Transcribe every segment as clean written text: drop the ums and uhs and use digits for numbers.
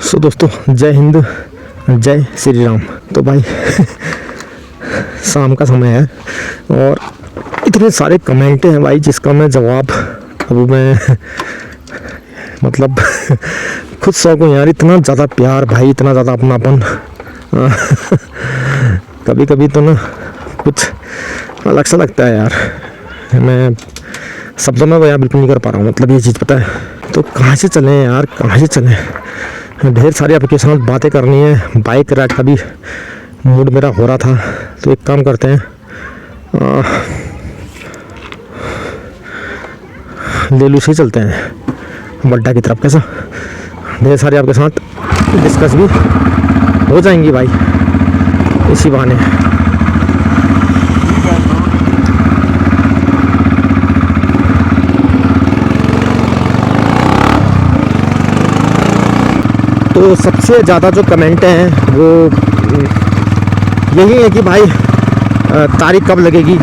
सो दोस्तों, जय हिंद, जय श्री राम। तो भाई शाम का समय है और इतने सारे कमेंट हैं भाई जिसका मैं जवाब अब मैं मतलब खुद शौक हूँ यार। इतना ज़्यादा प्यार भाई, इतना ज़्यादा अपनापन कभी कभी तो ना कुछ अलग सा लगता है यार। मैं शब्दों में बयां बिल्कुल नहीं कर पा रहा हूँ, मतलब ये चीज़ पता है। तो कहाँ से चलें यार, कहाँ से चलें? ढेर सारी आपके साथ बातें करनी है। बाइक राइड का भी मूड मेरा हो रहा था, तो एक काम करते हैं, लेलू से चलते हैं बड्डा की तरफ। कैसा? ढेर सारी आपके साथ डिस्कस भी हो जाएंगी भाई इसी बहाने। तो सबसे ज़्यादा जो कमेंट हैं वो यही है कि भाई तारीख कब लगेगी।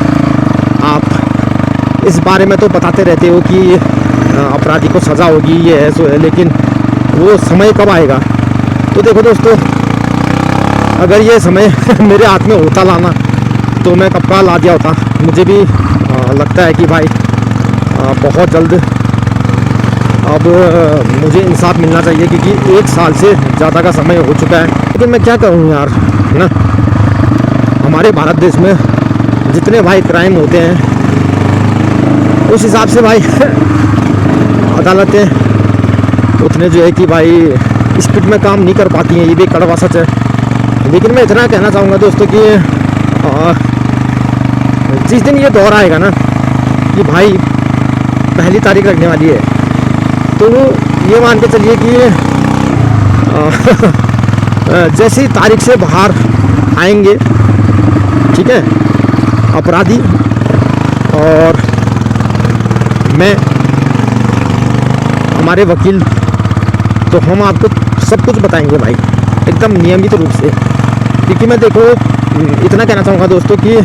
आप इस बारे में तो बताते रहते हो कि अपराधी को सज़ा होगी, ये है सो है, लेकिन वो समय कब आएगा? तो देखो दोस्तों, अगर ये समय मेरे हाथ में होता लाना तो मैं कब का ला दिया होता। मुझे भी लगता है कि भाई बहुत जल्द अब मुझे इंसाफ मिलना चाहिए, क्योंकि 1 साल से ज़्यादा का समय हो चुका है। लेकिन मैं क्या करूँ यार, है ना। हमारे भारत देश में जितने भाई क्राइम होते हैं उस हिसाब से भाई अदालतें उतने जो है कि भाई स्पीड में काम नहीं कर पाती हैं। ये भी कड़वा सच है। लेकिन मैं इतना कहना चाहूँगा दोस्तों कि जिस दिन ये दौर आएगा ना कि भाई 1 तारीख लगने वाली है, तो ये मान के चलिए कि जैसी तारीख से बाहर आएंगे, ठीक है, अपराधी और मैं, हमारे वकील, तो हम आपको सब कुछ बताएंगे भाई एकदम नियमित रूप से। क्योंकि मैं देखो इतना कहना चाहूँगा दोस्तों कि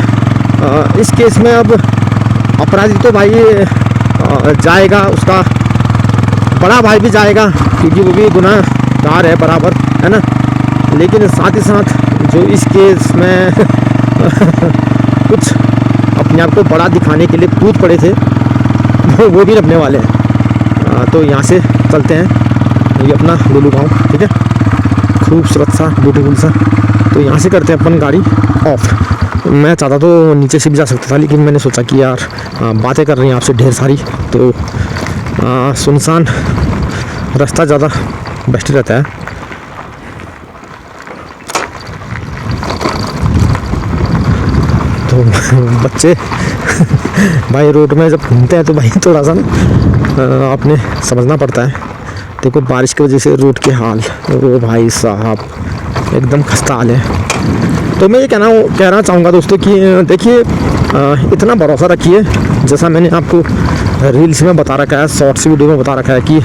इस केस में अब अपराधी तो भाई जाएगा, उसका बड़ा भाई भी जाएगा क्योंकि वो भी गुनाहगार है बराबर, है ना। लेकिन साथ ही साथ जो इस केस में कुछ अपने आप को बड़ा दिखाने के लिए कूद पड़े थे वो भी रखने वाले हैं। तो यहाँ से चलते हैं, ये अपना लुलू गाँव, ठीक है, खूबसूरत सा, ब्यूटीफुल सा। तो यहाँ से करते हैं अपन गाड़ी ऑफ। मैं चाहता तो नीचे से भी जा सकता था, लेकिन मैंने सोचा कि यार बातें कर रही हैं आपसे ढेर सारी, तो सुनसान रास्ता ज़्यादा बेस्ट रहता है। तो बच्चे भाई रोड में जब घूमते हैं तो भाई थोड़ा सा ना आपने समझना पड़ता है। देखो बारिश की वजह से रोड के हाल, वो भाई साहब एकदम खस्ता हाल है। तो मैं ये कहना चाहूँगा दोस्तों कि देखिए इतना भरोसा रखिए, जैसा मैंने आपको रील्स में बता रखा है, शॉर्ट्स वीडियो में बता रखा है, कि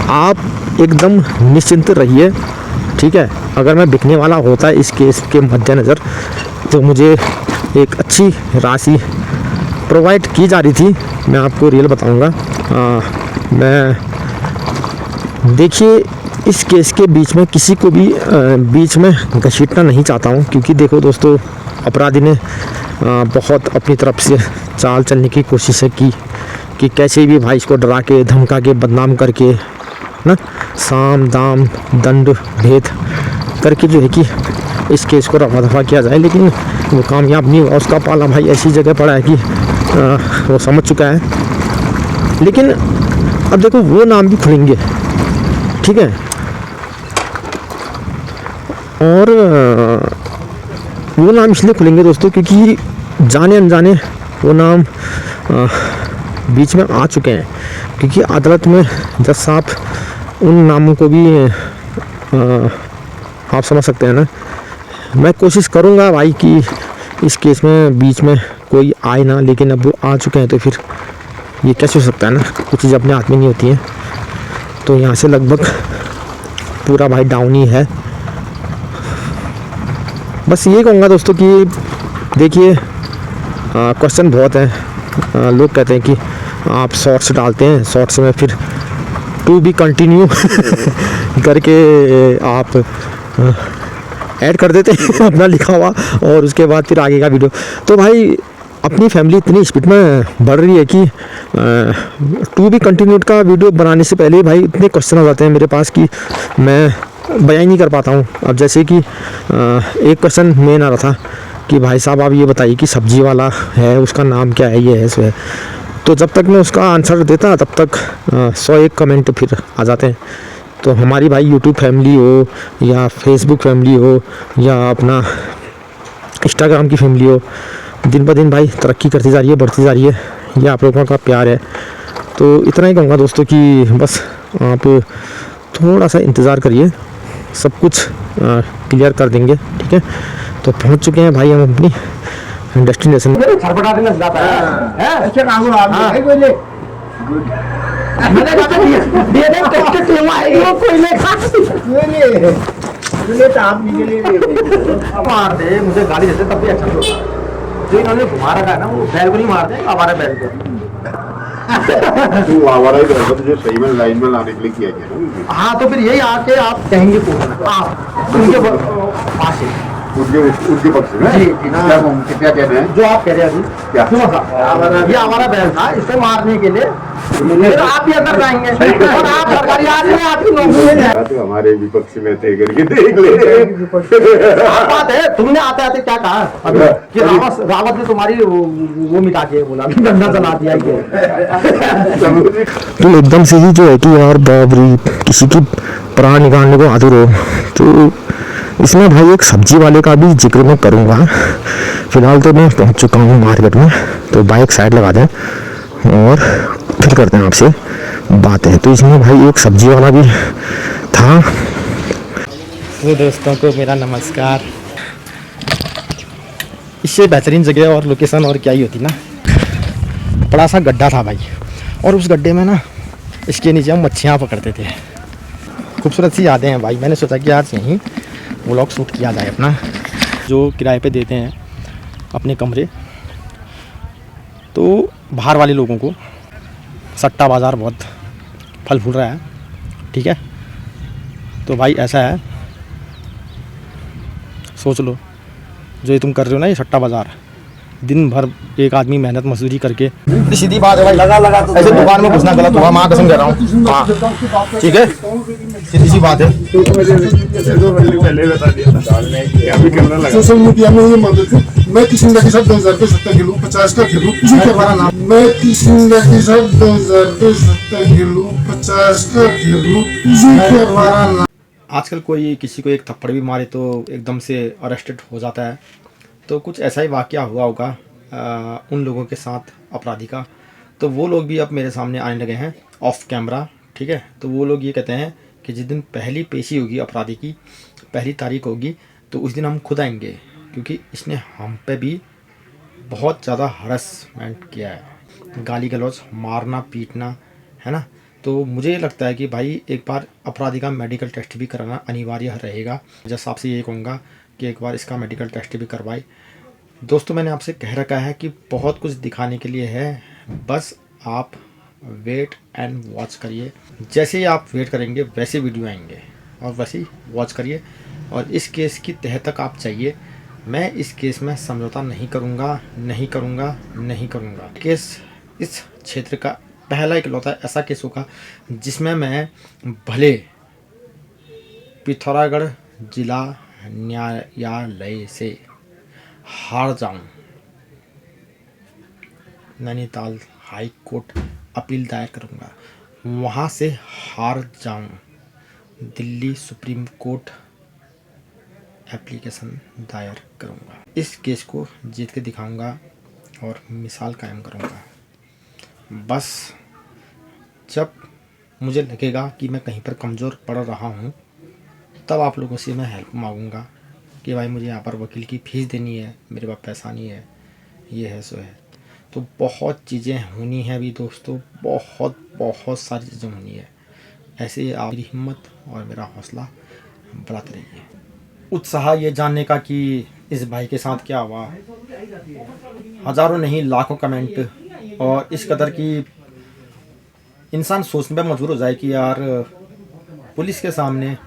आप एकदम निश्चिंत रहिए, ठीक है। अगर मैं बिकने वाला होता है इस केस के मद्देनज़र तो मुझे एक अच्छी राशि प्रोवाइड की जा रही थी। मैं आपको रियल बताऊंगा। मैं देखिए इस केस के बीच में किसी को भी बीच में घसीटना नहीं चाहता हूँ, क्योंकि देखो दोस्तों, अपराधी ने बहुत अपनी तरफ से चाल चलने की कोशिश है कि कैसे भी भाई इसको डरा के धमका के बदनाम करके ना साम दाम दंड भेद करके जो है कि इस केस को रफा दफा किया जाए। लेकिन वो कामयाब नहीं हुआ। उसका पाला भाई ऐसी जगह पड़ा है कि वो समझ चुका है। लेकिन अब देखो वो नाम भी खुलेंगे, ठीक है, और वो नाम इसलिए खुलेंगे दोस्तों क्योंकि जाने अनजाने वो नाम बीच में आ चुके हैं। क्योंकि अदालत में जज साहब उन नामों को भी आप समझ सकते हैं ना। मैं कोशिश करूँगा भाई कि इस केस में बीच में कोई आए ना, लेकिन अब वो आ चुके हैं तो फिर ये कैसे हो सकता है ना, कुछ चीज़ अपने हाथ में नहीं होती हैं। तो यहाँ से लगभग पूरा भाई डाउन ही है। बस ये कहूँगा दोस्तों कि देखिए क्वेश्चन बहुत है। लोग कहते हैं कि आप शॉर्ट्स डालते हैं, शॉर्ट्स में फिर टू बी कंटिन्यू करके आप ऐड कर देते हैं अपना लिखा हुआ, और उसके बाद फिर आगे का वीडियो। तो भाई अपनी फैमिली इतनी स्पीड में बढ़ रही है कि टू बी कंटिन्यूड का वीडियो बनाने से पहले भाई इतने क्वेश्चन आ जाते हैं मेरे पास कि मैं बयान नहीं कर पाता हूँ। अब जैसे कि एक क्वेश्चन मेन आ रहा था कि भाई साहब आप ये बताइए कि सब्जी वाला है उसका नाम क्या है, ये है सो है। तो जब तक मैं उसका आंसर देता तब तक 101 कमेंट फिर आ जाते हैं। तो हमारी भाई यूट्यूब फैमिली हो या फेसबुक फैमिली हो या अपना इंस्टाग्राम की फैमिली हो, दिन ब दिन भाई तरक्की करती जा रही है, बढ़ती जा रही है। ये आप लोगों का प्यार है। तो इतना ही कहूँगा दोस्तों कि बस आप थोड़ा सा इंतज़ार करिए, सब कुछ क्लियर कर देंगे, ठीक है। तो पहुँच चुके हैं भाई हम अपनी डेस्टिनेशन। मार दे मुझे गाली देते तब भी अच्छा होता। जो इन्होंने घुमा रखा है ना वो बैल को नहीं मारते, हमारे बैल को। तू आवारा ही रहेगा, तुझे सही में लाइन में लाने के लिए किया गया ना। हाँ तो फिर यही आके आप कहेंगे पूछना आप उनके पास ही उनके पक्ष में जी जी ना क्या कहना है जो आप कह रहे हैं अभी क्या? ये हमारा बैल था, इसको मारने के लिए फिर आप भी अंदर जाएंगे और आप सरकारी आदमी आपकी नौकरी है। तो हमारे विपक्ष में थे करके देख ले। बात है तुमने आते आते क्या कहा अभी कि रावत ने तुम्हारी वो मिटा के बोला डंडा चला दिया। तो एकदम से ही जो है कि यार बाबरी किसी की प्राण निकालने को आतुर हो। तो इसमें भाई एक सब्जी वाले का भी जिक्र मैं करूँगा। फिलहाल तो मैं पहुँच चुका हूँ मार्केट में, तो बाइक साइड लगा दें और फिर करते हैं आपसे बातें। तो इसमें भाई एक सब्जी वाला भी था। तो दोस्तों को मेरा नमस्कार। इससे बेहतरीन जगह और लोकेशन और क्या ही होती ना। बड़ा सा गड्ढा था भाई, और उस गड्ढे में ना इसके नीचे हम मच्छियाँ पकड़ते थे। खूबसूरत सी यादें हैं भाई। मैंने सोचा कि आज यहीं व्लॉग शूट किया जाए अपना। जो किराए पे देते हैं अपने कमरे, तो बाहर वाले लोगों को सट्टा बाज़ार बहुत फल फूल रहा है, ठीक है। तो भाई ऐसा है, सोच लो जो ये तुम कर रहे हो ना, ये सट्टा बाज़ार, दिन भर एक आदमी मेहनत मजदूरी करके। सीधी बात है भाई, लगा तो ऐसे दुकान में घुसना गलत हुआ, माँ कसम कह रहा हूँ। हाँ ठीक है, सीधी सी बात है। सोशल मीडिया में ये मदद है। मैं किसी के साथ 2000 के 70 किलो 50 का किलो किसी के हमारा नाम। मैं किसी के साथ 2000 के 70 किलो 50 का किलो किसी के हमारा नाम। आजकल कोई किसी को एक थप्पड़ भी मारे तो एकदम से अरेस्टेड हो जाता है। तो कुछ ऐसा ही वाकया हुआ होगा उन लोगों के साथ, अपराधी का। तो वो लोग भी अब मेरे सामने आने लगे हैं ऑफ कैमरा, ठीक है। तो वो लोग ये कहते हैं कि जिस दिन पहली पेशी होगी अपराधी की, पहली तारीख होगी, तो उस दिन हम खुद आएंगे, क्योंकि इसने हम पे भी बहुत ज़्यादा हरासमेंट किया है, गाली गलौज, मारना पीटना, है ना। तो मुझे लगता है कि भाई एक बार अपराधी का मेडिकल टेस्ट भी कराना अनिवार्य रहेगा। जैसा आपसे ये कहूँगा कि एक बार इसका मेडिकल टेस्ट भी करवाए। दोस्तों मैंने आपसे कह रखा है कि बहुत कुछ दिखाने के लिए है, बस आप वेट एंड वॉच करिए। जैसे ही आप वेट करेंगे वैसे वीडियो आएंगे और वैसे ही वॉच करिए। और इस केस की तह तक आप चाहिए। मैं इस केस में समझौता नहीं करूँगा, नहीं करूँगा, नहीं करूँगा। केस इस क्षेत्र का पहला इकलौता ऐसा केस होगा जिसमें मैं भले पिथौरागढ़ जिला न्यायालय से हार जाऊं, नैनीताल हाई कोर्ट अपील दायर करूंगा, वहां से हार जाऊं, दिल्ली सुप्रीम कोर्ट एप्लीकेशन दायर करूंगा, इस केस को जीत के दिखाऊंगा और मिसाल कायम करूंगा। बस जब मुझे लगेगा कि मैं कहीं पर कमज़ोर पड़ रहा हूँ, तब आप लोगों से मैं हेल्प मांगूंगा कि भाई मुझे यहाँ पर वकील की फ़ीस देनी है, मेरे पास पैसा नहीं है, ये है सो है। तो बहुत चीज़ें होनी है अभी दोस्तों, बहुत सारी चीज़ें होनी है। ऐसे ही आप मेरी हिम्मत और मेरा हौसला बढ़ाते रहिए। उत्साह ये जानने का कि इस भाई के साथ क्या हुआ, हज़ारों नहीं लाखों कमेंट, और इस कदर की इंसान सोचने पर मजबूर हो जाए कि यार पुलिस के सामने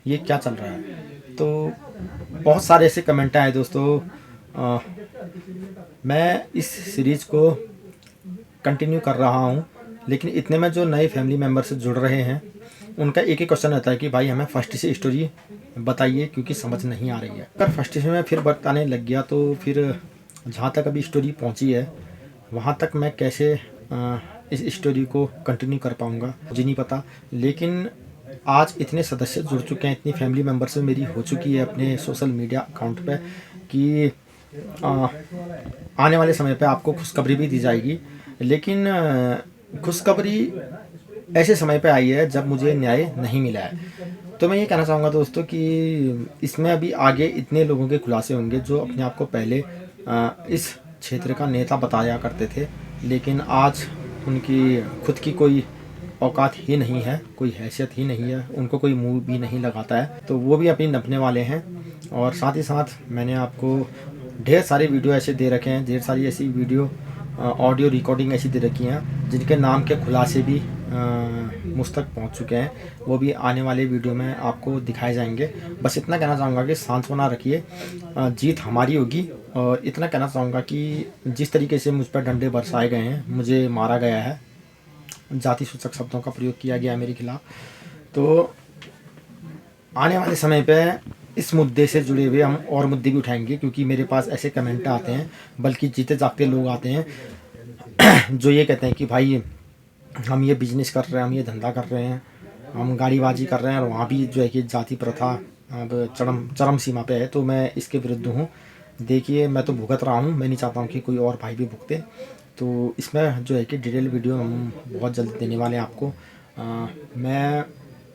ये क्या चल रहा है। तो बहुत सारे ऐसे कमेंट आए दोस्तों। मैं इस सीरीज़ को कंटिन्यू कर रहा हूँ, लेकिन इतने में जो नए फैमिली मेम्बर से जुड़ रहे हैं उनका एक ही क्वेश्चन रहता है कि भाई हमें फर्स्ट से स्टोरी बताइए, क्योंकि समझ नहीं आ रही है। अगर फर्स्ट से मैं फिर बताने लग गया तो फिर जहाँ तक अभी स्टोरी पहुँची है वहाँ तक मैं कैसे इस स्टोरी को कंटिन्यू कर पाऊँगा मुझे नहीं पता। लेकिन आज इतने सदस्य जुड़ चुके हैं, इतनी फैमिली मेम्बर से मेरी हो चुकी है अपने सोशल मीडिया अकाउंट पे कि आने वाले समय पे आपको खुशखबरी भी दी जाएगी। लेकिन खुशखबरी ऐसे समय पे आई है जब मुझे न्याय नहीं मिला है। तो मैं ये कहना चाहूँगा दोस्तों कि इसमें अभी आगे इतने लोगों के खुलासे होंगे जो अपने आप को पहले इस क्षेत्र का नेता बताया करते थे, लेकिन आज उनकी खुद की कोई औकात ही नहीं है, कोई हैसियत ही नहीं है, उनको कोई मुंह भी नहीं लगाता है, तो वो भी अपनी नपने वाले हैं। और साथ ही साथ मैंने आपको ढेर सारे वीडियो ऐसे दे रखे हैं, ढेर सारी ऐसी वीडियो ऑडियो रिकॉर्डिंग ऐसी दे रखी हैं जिनके नाम के खुलासे भी मुझ तक पहुँच चुके हैं, वो भी आने वाले वीडियो में आपको दिखाए जाएंगे। बस इतना कहना चाहूँगा कि सांत्वना रखिए, जीत हमारी होगी। और इतना कहना चाहूँगा कि जिस तरीके से मुझ पर डंडे बरसाए गए हैं, मुझे मारा गया है, जाति सूचक शब्दों का प्रयोग किया गया मेरे खिलाफ, तो आने वाले समय पे इस मुद्दे से जुड़े हुए हम और मुद्दे भी उठाएंगे, क्योंकि मेरे पास ऐसे कमेंट आते हैं, बल्कि जीते जागते लोग आते हैं जो ये कहते हैं कि भाई हम ये बिजनेस कर रहे हैं, हम ये धंधा कर रहे हैं, हम गाड़ीबाजी कर रहे हैं, और वहाँ भी जो है कि जाति प्रथा अब चरम सीमा पे है। तो मैं इसके विरुद्ध हूँ। देखिए मैं तो भुगत रहा हूँ, मैं नहीं चाहता हूँ कि कोई और भाई भी भुगते। तो इसमें जो है कि डिटेल वीडियो हम बहुत जल्द देने वाले हैं आपको। मैं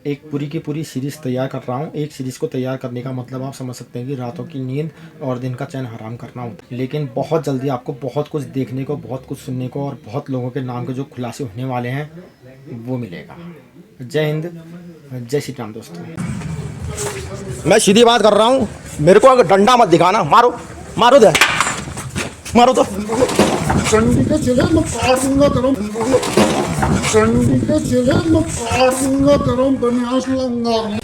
एक पूरी की पूरी सीरीज़ तैयार कर रहा हूँ। एक सीरीज़ को तैयार करने का मतलब आप समझ सकते हैं कि रातों की नींद और दिन का चैन हराम करना होता है। लेकिन बहुत जल्दी आपको बहुत कुछ देखने को, बहुत कुछ सुनने को, और बहुत लोगों के नाम के जो खुलासे होने वाले हैं वो मिलेगा। जय हिंद, जय श्री राम दोस्तों। मैं सीधी बात कर रहा हूँ, मेरे को अगर डंडा मत दिखाना, मारो मारो दे, मारो तो चंडी के चले मैं काट दूंगा तेरा, चंडी के चले मैं काट दूंगा तेरा बनियास लंगा।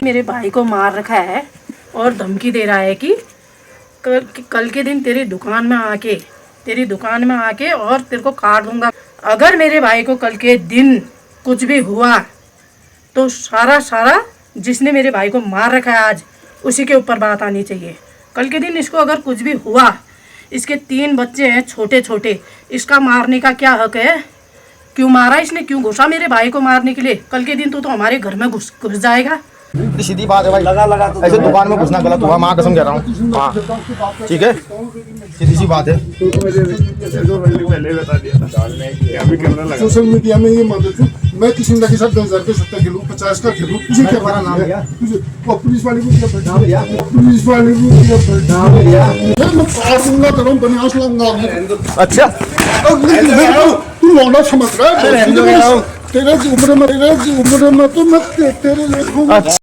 मेरे भाई को मार रखा है और धमकी दे रहा है कि कल के दिन तेरी दुकान में आके और तेरे को काट दूंगा। अगर मेरे भाई को कल के दिन कुछ भी हुआ तो सारा जिसने मेरे भाई को मार रखा है आज, उसी के ऊपर बात आनी चाहिए। कल के दिन इसको अगर कुछ भी हुआ, इसके 3 बच्चे हैं छोटे छोटे, इसका मारने का क्या हक है? क्यों मारा इसने? क्यों घुसा मेरे भाई को मारने के लिए? कल के दिन तू तो हमारे घर में घुस जाएगा। सीधी बात है भाई, लगा ऐसे दुकान में घुसना गलत हुआ, माँ कसम कह रहा हूँ। हाँ ठीक है, सीधी सी बात है। सोशल मीडिया में ये मत देखो, मैं किसी के साथ 2000 के सट्टा खेलूं, 50 का खेलूं, तुझे क्या हमारा नाम है? पुलिस वाले को क्या बैठा दिया? पुलिस वाले को क्या बैठा दिया? मैं काट दूंगा तेरा बनियास लंगा। अच्छा तू लौंडा समझ रहा है? तेरे उम्र में तो मैं तेरे